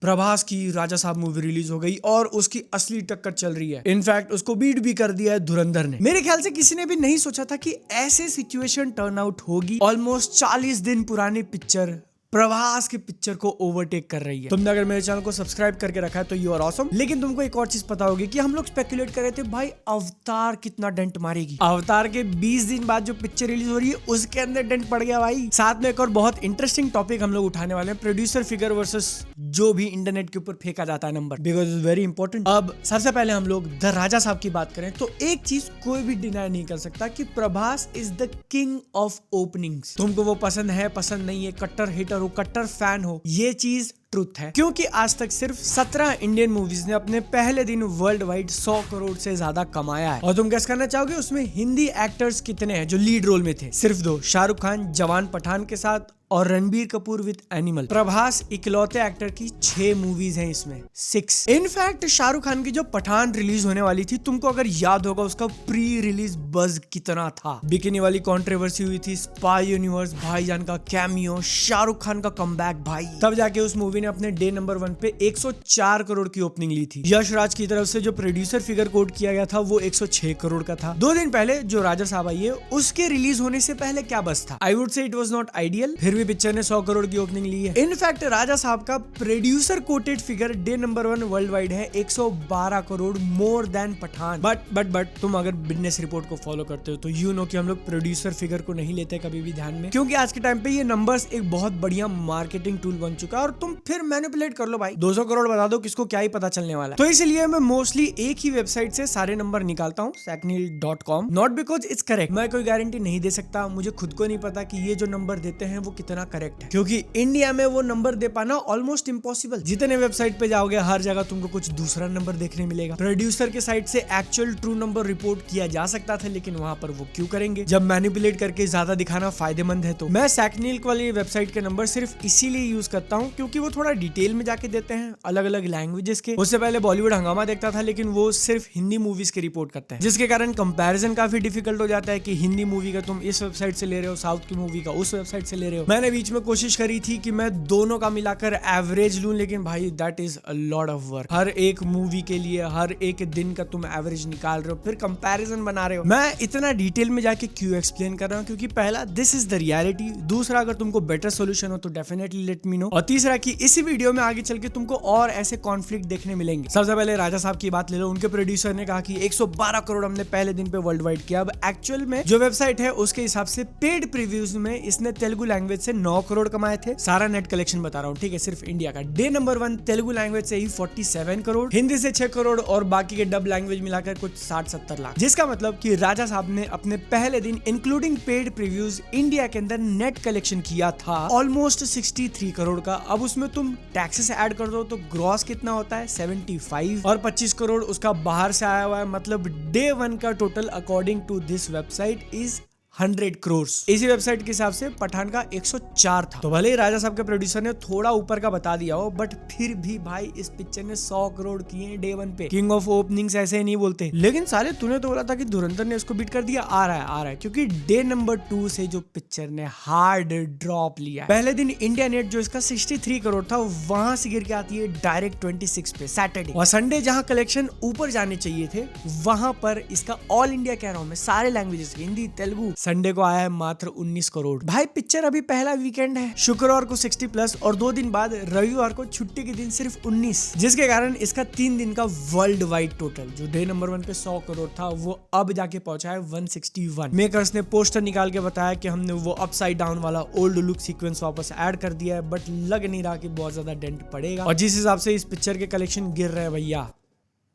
प्रभास की राजा साहब movie release हो गई और उसकी असली टक्कर चल रही है। इनफैक्ट उसको बीट भी कर दिया है धुरंधर ने। मेरे ख्याल से किसी ने भी नहीं सोचा था कि ऐसे सिचुएशन टर्न आउट होगी। ऑलमोस्ट 40 दिन पुरानी पिक्चर प्रभास की पिक्चर को ओवरटेक कर रही है। तुमने अगर मेरे चैनल को सब्सक्राइब करके रखा है तो यू आर ऑसम। लेकिन तुमको एक और चीज पता होगी कि हम लोग स्पेकुलेट कर रहे थे भाई अवतार कितना डेंट मारेगी। अवतार के 20 दिन बाद जो पिक्चर रिलीज हो रही है उसके अंदर डेंट पड़ गया भाई। साथ में एक और बहुत इंटरेस्टिंग टॉपिक हम लोग उठाने वाले हैं, प्रोड्यूसर फिगर वर्सेस जो भी इंटरनेट के ऊपर फेंका जाता है number, because it's very important. अब सबसे पहले हम लोग द राजा साहब की बात करें तो एक चीज कोई भी डिनाई नहीं कर सकता कि Prabhas is the king of openings. तुमको वो पसंद है पसंद नहीं है, कट्टर हिटर हो कट्टर फैन हो, ये चीज ट्रुथ है। क्योंकि आज तक सिर्फ 17 इंडियन मूवीज ने अपने पहले दिन वर्ल्ड वाइड 100 करोड़ से ज्यादा कमाया है। और तुम गेस करना चाहोगे उसमें हिंदी एक्टर्स कितने हैं जो लीड रोल में थे? सिर्फ 2, शाहरुख खान जवान पठान के साथ और रणबीर कपूर विद एनिमल। प्रभास इकलौते एक्टर की 6 मूवीज हैं इसमें, 6। इनफैक्ट शाहरुख खान की जो पठान रिलीज होने वाली थी, तुमको अगर याद होगा उसका प्री रिलीज बज कितना था। बिकिनी वाली कंट्रोवर्सी हुई थी, स्पाई यूनिवर्स, भाईजान का कैमियो, शाहरुख खान का कमबैक भाई। तब जाके उस मूवी ने अपने डे नंबर 1 पे 104 करोड़ की ओपनिंग ली थी। यश राज की तरफ से जो प्रोड्यूसर फिगर कोड किया गया था वो 106 करोड़ का था। 2 दिन पहले जो राजा साहब आई है उसके रिलीज होने से पहले क्या बस था? I would say it was not ideal, फिर पिक्चर ने 100 करोड़ की ओपनिंग ली है। इनफैक्ट राजा साहब का producer quoted figure day number 1 world wide है 112 crore, more than Pathaan. But तुम अगर बिजनेस रिपोर्ट को फॉलो करते हो तो यू नो कि हम लोग प्रोड्यूसर फिगर को नहीं लेते कभी भी ध्यान में, क्योंकि आज के टाइम पे ये नंबर्स एक बहुत बढ़िया मार्केटिंग टूल बन चुका है और तुम फिर मैनिपुलेट कर लो भाई। 200 करोड़ बता दो, किसको क्या ही पता चलने वाला है। तो इसलिए मैं मोस्टली एक ही वेबसाइट से सारे नंबर निकालता हूँ, sackneil.com। Not because it's correct, मैं कोई गारंटी नहीं दे सकता, मुझे खुद को नहीं पता कि ये जो नंबर देते हैं वो कितना करेक्ट है, क्योंकि इंडिया में वो नंबर दे पाना ऑलमोस्ट इम्पॉसिबल। जितने वेबसाइट पे जाओगे हर जगह तुमको कुछ दूसरा नंबर देखने मिलेगा। प्रोड्यूसर के साइड से एक्चुअल ट्रू नंबर रिपोर्ट किया जा सकता था, लेकिन वहां पर वो क्यों करेंगे जब मैनिपुलेट करके ज्यादा दिखाना फायदेमंद है। तो मैं सैकनील वाली वेबसाइट के नंबर सिर्फ इसीलिए यूज करता हूँ क्योंकि वो थोड़ा डिटेल में जाके देते हैं अलग अलग लैंग्वेजेस के। उससे पहले बॉलीवुड हंगामा देखता था, लेकिन वो सिर्फ हिंदी मूवीज के रिपोर्ट करते हैं, जिसके कारण कंपैरिजन काफी डिफिकल्ट हो जाता है कि हिंदी मूवी का तुम इस वेबसाइट से ले रहे हो, साउथ की मूवी का उस वेबसाइट से ले रहे हो। मैंने बीच में कोशिश करी थी कि मैं दोनों का मिलाकर एवरेज लूं, लेकिन भाई that is a lot of work. हर एक मूवी के लिए हर एक दिन का तुम एवरेज निकाल रहे हो, फिर कंपैरिजन बना रहे हो। मैं इतना डिटेल में जाके क्यों एक्सप्लेन कर रहा हूं? क्योंकि पहला, दिस इज द रियलिटी। दूसरा, अगर तुमको बेटर सोल्यूशन हो तो डेफिनेटली लेट मी नो। और तीसरा कि इसी वीडियो में आगे चल के तुमको और ऐसे कॉन्फ्लिक्ट देखने मिलेंगे। सबसे पहले राजा साहब की बात ले लो। उनके प्रोड्यूसर ने कहा कि 112 करोड़ हमने पहले दिन पे वर्ल्ड वाइड किया। अब एक्चुअल में जो वेबसाइट है उसके हिसाब से पेड प्रीव्यूज में इसने तेलुगु लैंग्वेज से 9 करोड़ कमाए थे। सारा नेट कलेक्शन बता रहा हूँ, ठीक है, सिर्फ इंडिया का। डे नंबर 1 तेलुगु लैंग्वेज से ही 47 करोड़, हिंदी से 6 करोड़ और बाकी के डब लैंग्वेज मिलाकर कुछ 60-70 लाख। जिसका मतलब कि राजा साहब ने अपने पहले दिन इंक्लूडिंग पेड प्रीव्यूज इंडिया के अंदर नेट कलेक्शन किया था ऑलमोस्ट 63 करोड़ का। अब उसमें तुम टैक्सेस ऐड कर दो तो ग्रॉस कितना होता है? 75 और 25 करोड़ उसका बाहर से आया हुआ है। मतलब डे 1 का total according to this website is 100 crore. इसी वेबसाइट के हिसाब से पठान का 104 था। तो भले ही राजा साहब के प्रोड्यूसर ने थोड़ा ऊपर का बता दिया हो, बट फिर भी भाई इस पिक्चर ने 100 करोड़ किए डे 1 पे। किंग ऑफ ओपनिंग्स ऐसे ही नहीं बोलते। लेकिन साले तूने तो बोला था कि धुरंधर ने इसको बीट कर दिया। आ रहा है क्योंकि डे नंबर 2 से जो पिक्चर ने हार्ड ड्रॉप लिया, पहले दिन इंडिया नेट जो इसका 63 करोड़ था वहां से गिर के आती है डायरेक्ट 26 पे सैटरडे। और संडे जहां कलेक्शन ऊपर जाने चाहिए थे वहां पर इसका ऑल इंडिया कह रहा हूं मैं, सारे लैंग्वेजेस हिंदी तेलुगु, संडे को आया है मात्र 19 करोड़। भाई पिक्चर अभी पहला वीकेंड है, शुक्रवार को 60+ और 2 दिन बाद रविवार को छुट्टी के दिन सिर्फ 19, जिसके कारण इसका 3 दिन का वर्ल्ड वाइड टोटल जो डे नंबर 1 पे 100 करोड़ था वो अब जाके पहुंचा है 161। मेकर्स ने पोस्टर निकाल के बताया कि हमने वो अपसाइड डाउन वाला ओल्ड लुक सीक्वेंस वापस ऐड कर दिया है, बट लग नहीं रहा कि बहुत ज्यादा डेंट पड़ेगा। और जिस हिसाब से इस पिक्चर के कलेक्शन गिर रहे हैं भैया,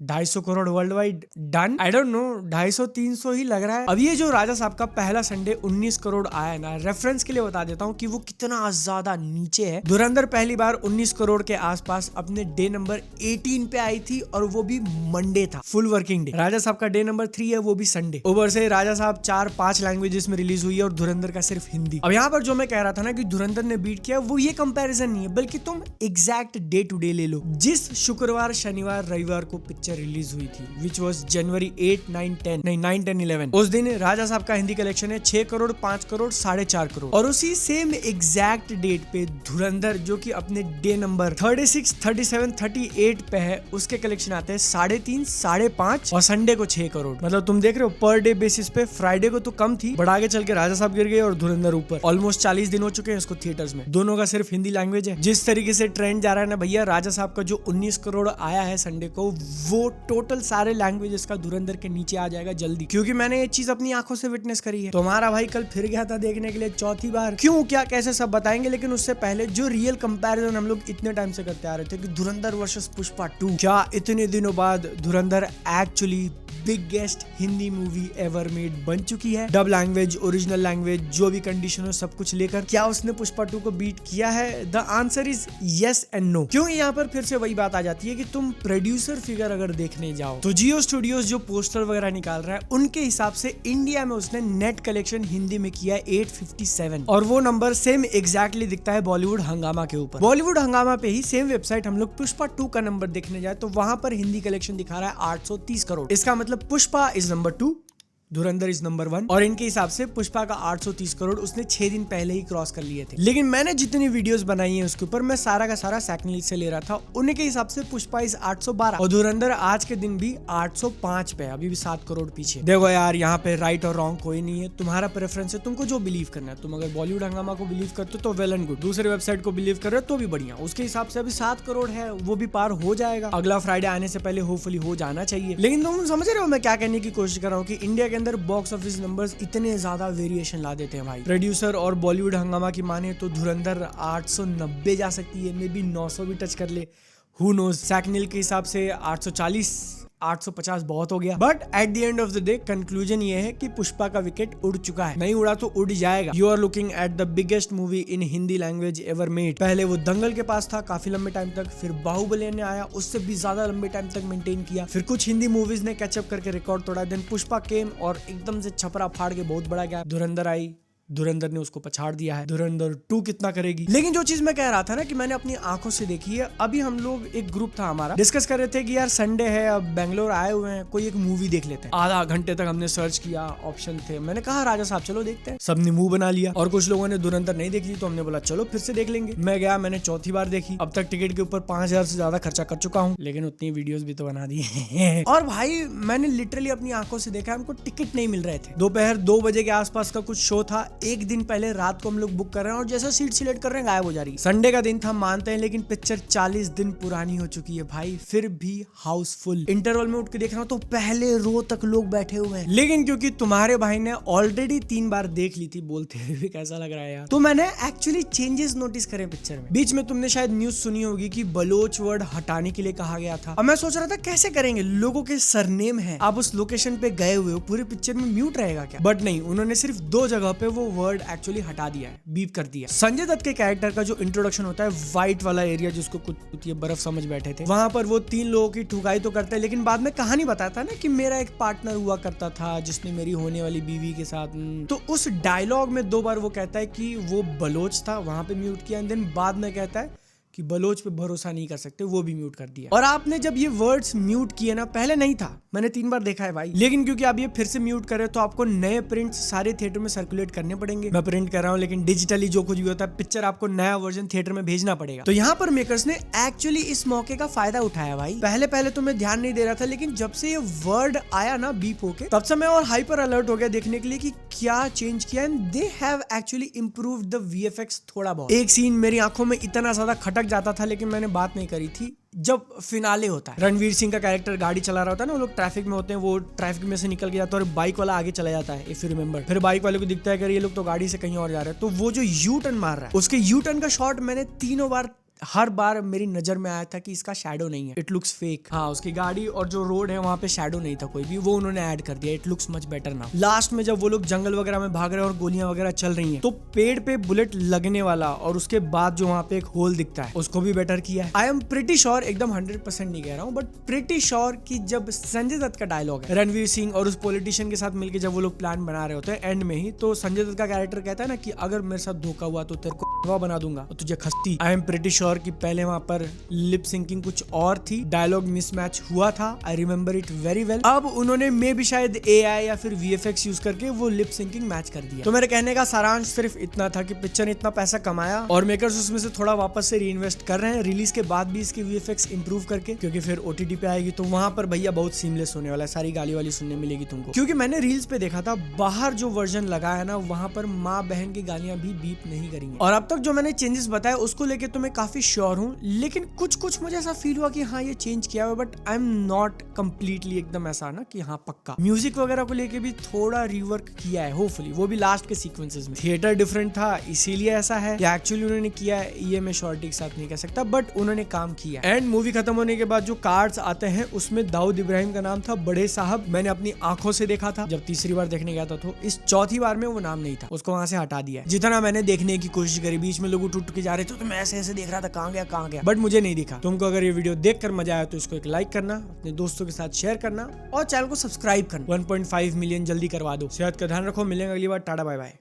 250 crore world wide done. I don't know, 250-300 ही लग रहा है। अब ये जो राजा साहब का पहला संडे 19 करोड़ आया है ना, रेफरेंस के लिए बता देता हूँ कि वो कितना ज्यादा नीचे है। धुरंधर पहली बार 19 करोड़ के आसपास अपने डे नंबर 18 पे आई थी और वो भी मंडे था, फुल वर्किंग डे। राजा साहब का डे नंबर 3 है, वो भी संडे। ऊपर से राजा साहब 4-5 लैंग्वेजेस में रिलीज हुई है और धुरंधर का सिर्फ हिंदी। अब यहाँ पर जो मैं कह रहा था ना कि धुरंधर ने बीट किया, वो ये कंपैरिजन नहीं है, बल्कि तुम एग्जैक्ट डे टू डे ले लो। जिस शुक्रवार शनिवार रविवार को पिक्चर रिलीज हुई थी, विच वॉज जनवरी 8, 9, 10 नहीं 9, 10, 11। उस दिन राजा साहब का हिंदी कलेक्शन है 6 करोड़, 5 करोड़, 4.5 करोड़। और उसी सेम एग्जैक्ट डेट पे धुरंधर जो कि अपने डे नंबर 36, 37, 38 पे है, उसके कलेक्शन आते हैं 3.5, 5.5 और संडे को 6 करोड़। मतलब तुम देख रहे हो पर डे बेसिस पे। फ्राइडे को तो कम थी, बट आगे चल के राजा साहब गिर गए और धुरंधर ऊपर। ऑलमोस्ट 40 दिन हो चुके हैं इसको थिएटर्स में। दोनों का सिर्फ हिंदी लैंग्वेज है। जिस तरीके से ट्रेंड जा रहा है ना भैया, राजा साहब का जो 19 करोड़ आया है संडे को, वो टोटल सारे लैंग्वेजेस का धुरंधर के नीचे आ जाएगा जल्दी, क्योंकि मैंने ये चीज अपनी आंखों से विटनेस करी है। तुम्हारा भाई कल फिर गया था देखने के लिए चौथी बार। क्यों, क्या, कैसे, सब बताएंगे। लेकिन उससे पहले जो रियल कंपैरिजन हम लोग इतने टाइम से करते आ रहे थे कि धुरंधर वर्सेस पुष्पा 2, क्या इतने दिनों बाद धुरंधर actually biggest Hindi movie ever made बन चुकी है? डब लैंग्वेज, ओरिजिनल लैंग्वेज, जो भी कंडीशन हो सब कुछ लेकर क्या उसने पुष्पा 2 को बीट किया है? The answer is yes and no. क्यों? यहाँ पर फिर से वही बात आ जाती है कि तुम प्रोड्यूसर फिगर अगर देखने जाओ तो जियो स्टूडियोज जो पोस्टर वगैरह निकाल रहा है, उनके हिसाब से इंडिया में उसने नेट कलेक्शन हिंदी में किया है 857, और वो नंबर सेम एग्जैक्टली दिखता है बॉलीवुड हंगामा के ऊपर। बॉलीवुड हंगामा पे ही सेम वेबसाइट हम लोग पुष्पा 2 का नंबर देखने जाए तो वहां पर हिंदी कलेक्शन दिखा रहा है 830 करोड़। इसका मतलब Pushpa is number 2, Dhurandhar is number 1, और इनके हिसाब से पुष्पा का 830 करोड़ उसने 6 दिन पहले ही क्रॉस कर लिए थे। लेकिन मैंने जितनी वीडियोस बनाई हैं उसके ऊपर मैं सारा का सारा सेकंड से ले रहा था। उनके हिसाब से पुष्पा इज 812 और धुरंधर आज के दिन भी 805 पे, अभी भी 7 करोड़ पीछे। देखो यार, यहाँ पे राइट और रॉन्ग कोई नहीं है, तुम्हारा प्रेफरेंस है, तुमको जो बिलीव करना है। तुम अगर बॉलीवुड हंगामा को बिलीव करते हो तो वेल एंड गुड, दूसरे वेबसाइट को बिलीव कर रहे हो तो भी बढ़िया। उसके हिसाब से अभी 7 करोड़ है, वो भी पार हो जाएगा अगला फ्राइडे आने से पहले, होपफुली हो जाना चाहिए। लेकिन तुम समझ रहे हो मैं क्या कहने की कोशिश कर रहा हूँ कि इंडिया के अंदर बॉक्स ऑफिस नंबर्स इतने ज्यादा वेरिएशन ला देते हैं भाई। प्रोड्यूसर और बॉलीवुड हंगामा की माने तो धुरंधर 890 जा सकती है, मे बी 900 भी टच कर ले, हु नोज। सैकनिल के हिसाब से 840, 850 बहुत हो गया। But at the end of the day conclusion ये है कि पुष्पा का विकेट उड़ चुका है, नहीं उड़ा तो उड़ जाएगा। You are looking at the biggest movie in Hindi language ever made. पहले वो दंगल के पास था काफी लंबे टाइम तक, फिर बाहुबली ने आया, उससे भी ज्यादा लंबे टाइम तक मेंटेन किया, फिर कुछ हिंदी मूवीज ने कैचअप करके रिकॉर्ड तोड़ा, देन पुष्पा केम और एकदम से छपरा फाड़ के बहुत बड़ा गैप। धुरंधर आई, धुरंधर ने उसको पछाड़ दिया है। धुरंधर 2 कितना करेगी? लेकिन जो चीज मैं कह रहा था ना कि मैंने अपनी आंखों से देखी है, अभी हम लोग एक ग्रुप था हमारा, डिस्कस कर रहे थे कि यार संडे है, अब बेंगलोर आए हुए हैं, कोई एक मूवी देख लेते हैं। आधा घंटे तक हमने सर्च किया, ऑप्शन थे, मैंने कहा राजा साहब चलो देखते हैं। सबने मुंह बना लिया और कुछ लोगों ने धुरंधर नहीं देखी तो हमने बोला चलो फिर से देख लेंगे। मैं गया, मैंने चौथी बार देखी। अब तक टिकट के ऊपर 5000 से ज्यादा खर्चा कर चुका हूँ, लेकिन उतनी वीडियोस भी तो बना दी है। और भाई मैंने लिटरली अपनी आंखों से देखा, हमको टिकट नहीं मिल रहे थे। दोपहर 2 बजे के आसपास का कुछ शो था, एक दिन पहले रात को हम लोग बुक कर रहे हैं और जैसा सीट सिलेक्ट कर रहे हैं गायब हो जा रही है। संडे का दिन था मानते हैं, लेकिन पिक्चर 40 दिन पुरानी हो चुकी है भाई, फिर भी हाउसफुल। इंटरवल में उठ के देख रहा हूं तो पहले रो तक लोग बैठे हुए हैं। लेकिन क्योंकि तुम्हारे भाई ने ऑलरेडी 3 बार देख ली थी, बोलते हुए कैसा लग रहा है यार, तो मैंने एक्चुअली चेंजेस नोटिस करे पिक्चर में। बीच में तुमने शायद न्यूज सुनी होगी कि बलोच वर्ड हटाने के लिए कहा गया था। अब मैं सोच रहा था कैसे करेंगे, लोगों के सरनेम है, आप उस लोकेशन पे गए हुए हो, पूरे पिक्चर में म्यूट रहेगा क्या? बट नहीं, उन्होंने सिर्फ 2 जगह पे वो वर्ड एक्चुअली हटा दिया है, बीप कर दिया। संजय दत्त के कैरेक्टर का जो इंट्रोडक्शन होता है, व्हाइट वाला एरिया जिसको कुछ ये बर्फ समझ बैठे थे, वहां पर वो 3 लोगों की ठुकाई तो करता है, लेकिन बाद में कहानी बताता है ना कि मेरा एक पार्टनर हुआ करता था जिसने मेरी होने वाली बीवी के साथ, तो उस डायलॉग में 2 बार वो कहता है कि वो बलोच था, वहां पे म्यूट किया, एंड देन बाद में कहता है कि बलोच पे भरोसा नहीं कर सकते, वो भी म्यूट कर दिया। और आपने जब ये वर्ड्स म्यूट किए ना, पहले नहीं था, मैंने 3 बार देखा है भाई, लेकिन क्योंकि आप ये फिर से म्यूट कर रहे हो तो आपको नए प्रिंट्स सारे थिएटर में सर्कुलेट करने पड़ेंगे। मैं प्रिंट कर रहा हूँ, लेकिन डिजिटली जो कुछ भी होता है पिक्चर आपको नया वर्जन थिएटर में भेजना पड़ेगा। तो यहाँ पर मेकर्स ने एक्चुअली इस मौके का फायदा उठाया भाई। पहले तो मैं ध्यान नहीं दे रहा था, लेकिन जब से ये वर्ड आया ना बीप होके, तब से मैं और हाइपर अलर्ट हो गया देखने के लिए कि क्या चेंज किया, and they have actually improved the VFX थोड़ा बहुत। एक सीन मेरी आंखों में इतना ज्यादा खटक जाता था, लेकिन मैंने बात नहीं करी थी, जब फिनाले होता है, रणवीर सिंह का कैरेक्टर गाड़ी चला रहा होता है ना, वो लोग ट्रैफिक में होते हैं, वो ट्रैफिक में से निकल के जाता है और बाइक वाला आगे चला जाता है, इफ यू रिमेंबर। फिर बाइक वाले को दिखता है कि ये लोग तो गाड़ी से कहीं और जा रहे हैं, तो वो जो यू टर्न मार रहा है, उसके यू टर्न का शॉट मैंने 3 बार, हर बार मेरी नजर में आया था कि इसका शैडो नहीं है, इट लुक्स फेक। हाँ, उसकी गाड़ी और जो रोड है वहां पे शैडो नहीं था कोई भी, वो उन्होंने ऐड कर दिया, it looks much better now. Last में जब वो लोग जंगल वगैरह में भाग रहे हैं और गोलियां वगैरह चल रही हैं, तो पेड़ पे बुलेट लगने वाला और उसके बाद जो वहां पे एक होल दिखता है, उसको भी बेटर किया है। आई एम प्रिटी श्योर, एकदम 100% नहीं कह रहा हूँ, बट प्रिटी श्योर कि जब संजय दत्त का डायलॉग है रणवीर सिंह और उस पॉलिटिशियन के साथ मिलकर जब वो लोग प्लान बना रहे होते हैं एंड में ही, तो संजय दत्त का कैरेक्टर कहता है ना कि अगर मेरे साथ धोखा हुआ तो तेरे को बना दूंगा और तुझे खस्ती। I am pretty sure sure कि पहले वहां पर लिप सिंकिंग कुछ और थी, डायलॉग मिसमैच हुआ था, I remember it very well. अब उन्होंने मे भी शायद AI या फिर VFX यूज करके वो लिप सिंकिंग मैच कर दिया। तो मेरे कहने का सारांश सिर्फ इतना था कि पिक्चर ने इतना पैसा कमाया और मेकर्स उसमें से थोड़ा वापस से रीइन्वेस्ट कर रहे हैं रिलीज के बाद भी इसके VFX इंप्रूव करके, क्योंकि फिर OTT पे आएगी तो वहां पर भैया बहुत सीमलेस होने वाला है, सारी गाली वाली सुनने मिलेगी तुमको। क्योंकि मैंने रील्स पे देखा था बाहर जो वर्जन लगाया ना वहां पर माँ बहन की गालियां भी बीप नहीं करेंगे। और अब तक जो मैंने चेंजेस बताए उसको लेके तो मैं काफी श्योर हूँ, लेकिन कुछ मुझे ऐसा फील हुआ कि हाँ ये चेंज किया हुआ, but I am not completely एकदम ऐसा ना कि हाँ पक्का। म्यूजिक वगैरह को लेके भी थोड़ा रिवर्क किया है होपफुली, वो भी लास्ट के सीक्वेंसेस में। थिएटर डिफरेंट था इसीलिए ऐसा है या एक्चुअली उन्होंने किया है ये मैं श्योरिटी के साथ नहीं कह सकता, बट उन्होंने काम किया। एंड मूवी खत्म होने के बाद जो कार्ड्स आते हैं उसमें दाऊद इब्राहिम का नाम था बड़े साहब। मैंने अपनी आंखों से देखा था जब तीसरी बार देखने गया था, तो इस चौथी बार में वो नाम नहीं था, उसको वहां से हटा दिया है। जितना मैंने देखने की कोशिश करी, बीच में लोग उठ के जा रहे थे तो मैं ऐसे देख रहा था कहां गया, बट मुझे नहीं दिखा। तुमको अगर ये वीडियो देखकर मजा आया तो इसको एक लाइक करना, अपने दोस्तों के साथ शेयर करना और चैनल को सब्सक्राइब करना। 1.5 मिलियन जल्दी करवा दो। सेहत का ध्यान रखो, मिलेंगे अगली बार, टाटा बाय बाय।